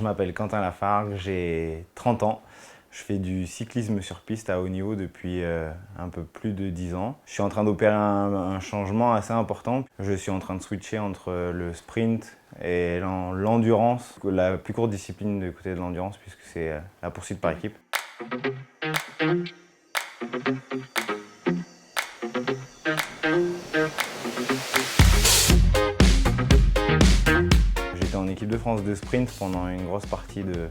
Je m'appelle Quentin Lafargue, j'ai 30 ans. Je fais du cyclisme sur piste à haut niveau depuis un peu plus de 10 ans. Je suis en train d'opérer un changement assez important. Je suis en train de switcher entre le sprint et l'endurance, la plus courte discipline du côté de l'endurance puisque c'est la poursuite par équipe. J'étais en équipe de France de sprint pendant une grosse partie de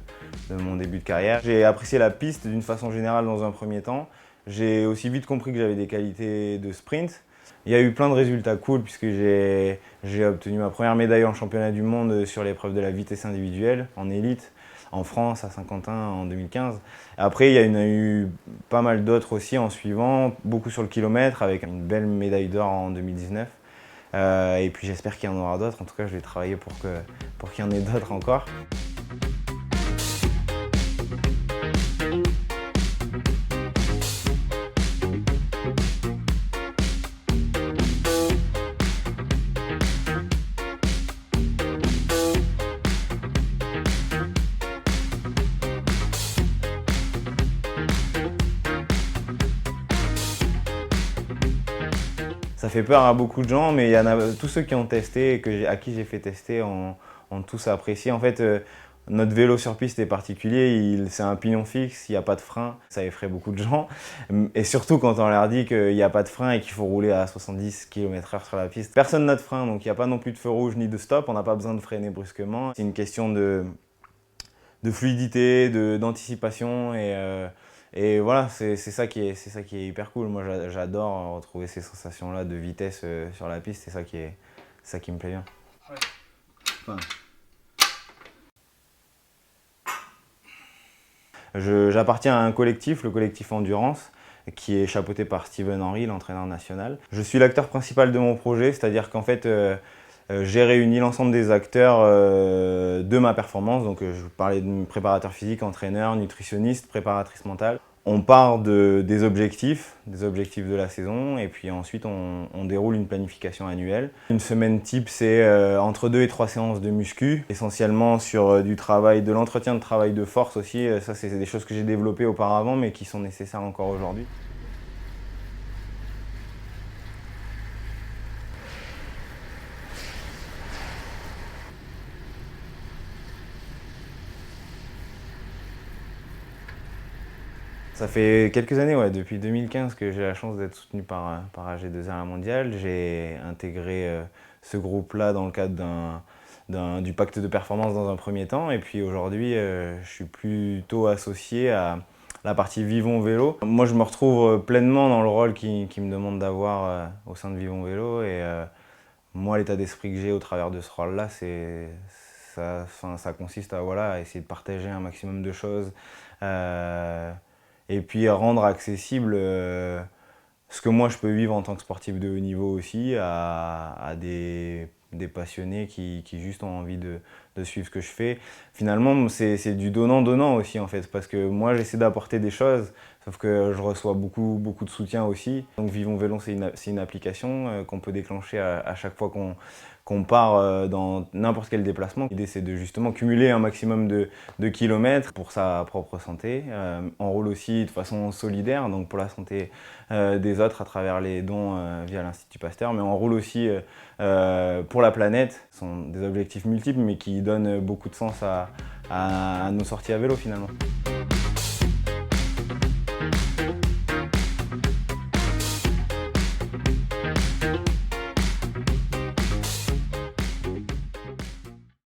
mon début de carrière. J'ai apprécié la piste d'une façon générale dans un premier temps. J'ai aussi vite compris que j'avais des qualités de sprint. Il y a eu plein de résultats cool puisque j'ai obtenu ma première médaille en championnat du monde sur l'épreuve de la vitesse individuelle en élite en France à Saint-Quentin en 2015. Après, il y en a eu pas mal d'autres aussi en suivant, beaucoup sur le kilomètre avec une belle médaille d'or en 2019. Et puis j'espère qu'il y en aura d'autres. En tout cas, je vais travailler pour qu'il y en ait d'autres encore. Ça fait peur à beaucoup de gens, mais il y en a tous ceux qui ont testé et à qui j'ai fait tester ont tous apprécié. En fait, notre vélo sur piste est particulier, c'est un pignon fixe, il n'y a pas de frein, ça effraie beaucoup de gens. Et surtout quand on leur dit qu'il n'y a pas de frein et qu'il faut rouler à 70 km/h sur la piste. Personne n'a de frein, donc il n'y a pas non plus de feu rouge ni de stop, on n'a pas besoin de freiner brusquement. C'est une question de fluidité, d'anticipation et voilà, c'est ça qui est hyper cool. Moi, j'adore retrouver ces sensations-là de vitesse sur la piste. C'est ça qui me plaît bien. Ouais. Enfin. J'appartiens à un collectif, le collectif Endurance, qui est chapeauté par Steven Henry, l'entraîneur national. Je suis l'acteur principal de mon projet, c'est-à-dire qu'en fait, j'ai réuni l'ensemble des acteurs de ma performance. Donc, je vous parlais de préparateur physique, entraîneur, nutritionniste, préparatrice mentale. On part des objectifs de la saison et puis ensuite on déroule une planification annuelle. Une semaine type, c'est entre 2 et 3 séances de muscu, essentiellement sur de l'entretien de travail de force aussi. Ça, c'est des choses que j'ai développées auparavant mais qui sont nécessaires encore aujourd'hui. Ça fait quelques années, ouais, depuis 2015 que j'ai la chance d'être soutenu par AG2R La Mondiale. J'ai intégré ce groupe-là dans le cadre du pacte de performance dans un premier temps. Et puis aujourd'hui, je suis plutôt associé à la partie Vivons Vélo. Moi, je me retrouve pleinement dans le rôle qui me demande d'avoir au sein de Vivons Vélo. Et moi, l'état d'esprit que j'ai au travers de ce rôle-là, ça consiste à voilà, essayer de partager un maximum de choses. Et puis rendre accessible ce que moi je peux vivre en tant que sportif de haut niveau aussi à des passionnés qui juste ont envie de suivre ce que je fais. Finalement, c'est du donnant-donnant aussi en fait, parce que moi j'essaie d'apporter des choses, sauf que je reçois beaucoup de soutien aussi. Donc Vivons Vélo, c'est une application qu'on peut déclencher à chaque fois qu'on part dans n'importe quel déplacement. L'idée c'est de justement cumuler un maximum de kilomètres pour sa propre santé. On roule aussi de façon solidaire, donc pour la santé des autres à travers les dons via l'Institut Pasteur, mais on roule aussi pour la planète. Ce sont des objectifs multiples mais qui donnent beaucoup de sens à nos sorties à vélo finalement.